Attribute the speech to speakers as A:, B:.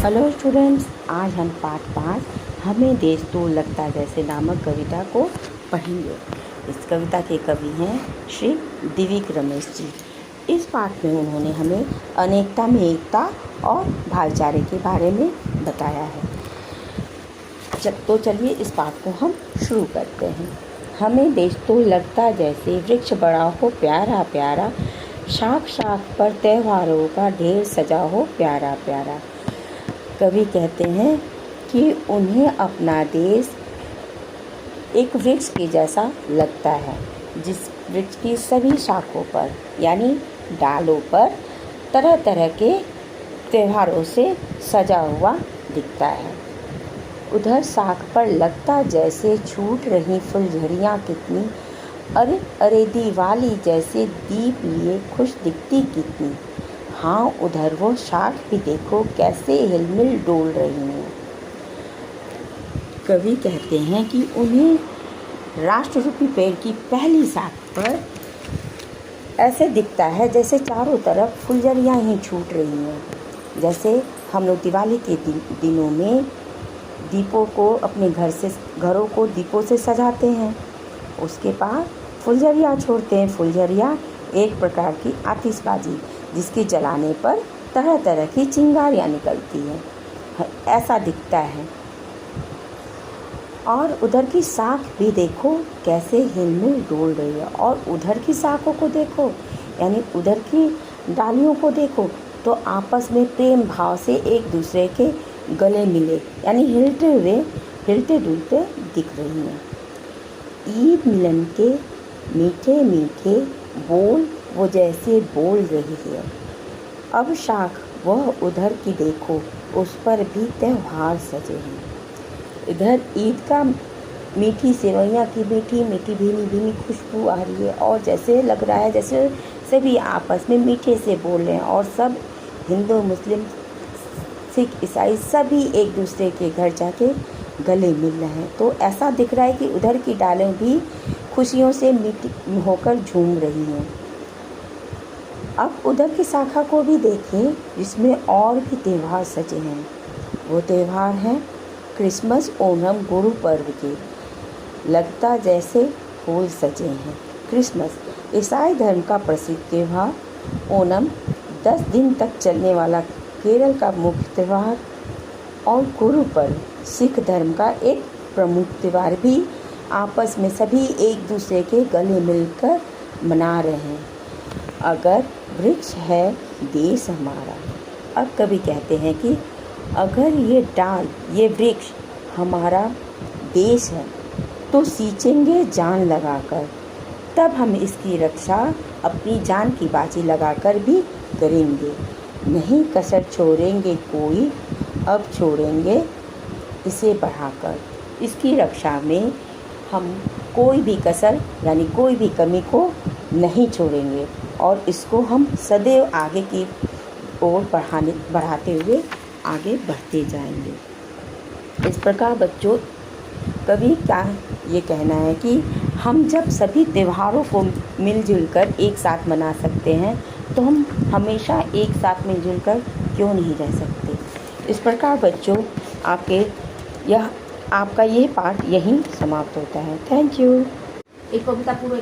A: Hello students, आज हम पाठ 5 हमें देश तो लगता जैसे नामक कविता को पढ़ेंगे। इस कविता के कवि हैं श्री दिव्यक रमेश जी। इस पाठ में उन्होंने हमें अनेकता में एकता और भाईचारे के बारे में बताया है। तो चलिए इस पाठ को हम शुरू करते हैं। हमें देश तो लगता जैसे वृक्ष बड़ा हो प्यारा प्यारा, शाख शाख पर त्योहारों का ढेर सजा हो प्यारा प्यारा। कवि कहते हैं कि उन्हें अपना देश एक वृक्ष के जैसा लगता है, जिस वृक्ष की सभी शाखों पर यानी डालों पर तरह तरह के त्योहारों से सजा हुआ दिखता है। उधर शाख पर लगता जैसे छूट रही फुलझड़ियाँ कितनी, अरे अरे दिवाली जैसे दीप लिए खुश दिखती कितनी। हाँ, उधर वो शाख भी देखो कैसे हिलमिल डोल रही हैं। कवि कहते हैं कि उन्हें राष्ट्ररूपी पेड़ की पहली शाख पर ऐसे दिखता है जैसे चारों तरफ फुलझड़ियाँ ही छूट रही हैं। जैसे हम लोग दिवाली के दिनों में दीपों को अपने घरों को दीपों से सजाते हैं, उसके बाद फुलझड़ियाँ छोड़ते हैं। फुलझड़ियाँ एक प्रकार की आतिशबाजी जिसके जलाने पर तरह तरह की चिंगारियाँ निकलती हैं, ऐसा दिखता है। और उधर की शाख भी देखो कैसे हिलमिल डोल रही है, और उधर की शाखों को देखो यानी उधर की डालियों को देखो तो आपस में प्रेम भाव से एक दूसरे के गले मिले यानी हिलते डुलते दिख रही हैं। ईद मिलन के मीठे मीठे बोल वो जैसे बोल रही है। अब शाख वह उधर की देखो, उस पर भी त्योहार सजे हैं। इधर ईद का मीठी सेवइयाँ की मीठी मीठी भीनी भीनी खुशबू आ रही है, और जैसे लग रहा है जैसे सभी आपस में मीठे से बोल रहे हैं, और सब हिंदू मुस्लिम सिख ईसाई सभी एक दूसरे के घर जाके गले मिल रहे हैं। तो ऐसा दिख रहा है कि उधर की डालें भी खुशियों से मीठी होकर झूम रही हैं। अब उधर की शाखा को भी देखें जिसमें और भी त्यौहार सजे हैं। वो त्यौहार हैं क्रिसमस, ओणम, गुरु पर्व के। लगता जैसे फूल सजे हैं। क्रिसमस ईसाई धर्म का प्रसिद्ध त्यौहार, ओणम 10 दिन तक चलने वाला केरल का मुख्य त्यौहार, और गुरु पर्व सिख धर्म का एक प्रमुख त्यौहार भी आपस में सभी एक दूसरे के गले मिलकर मना रहे हैं। अगर वृक्ष है देश हमारा। अब कवि कहते हैं कि अगर ये डाल ये वृक्ष हमारा देश है तो सींचेंगे जान लगाकर, तब हम इसकी रक्षा अपनी जान की बाजी लगाकर भी करेंगे। नहीं कसर छोड़ेंगे कोई, अब छोड़ेंगे इसे बढ़ाकर। इसकी रक्षा में हम कोई भी कसर यानी कोई भी कमी को नहीं छोड़ेंगे, और इसको हम सदैव आगे की ओर बढ़ाते हुए आगे बढ़ते जाएंगे। इस प्रकार बच्चों, कवि का ये कहना है कि हम जब सभी त्योहारों को मिलजुल कर एक साथ मना सकते हैं तो हम हमेशा एक साथ मिलजुल कर क्यों नहीं रह सकते। इस प्रकार बच्चों, आपका यह पाठ यहीं समाप्त होता है। Thank you.
B: एक कविता पूर्व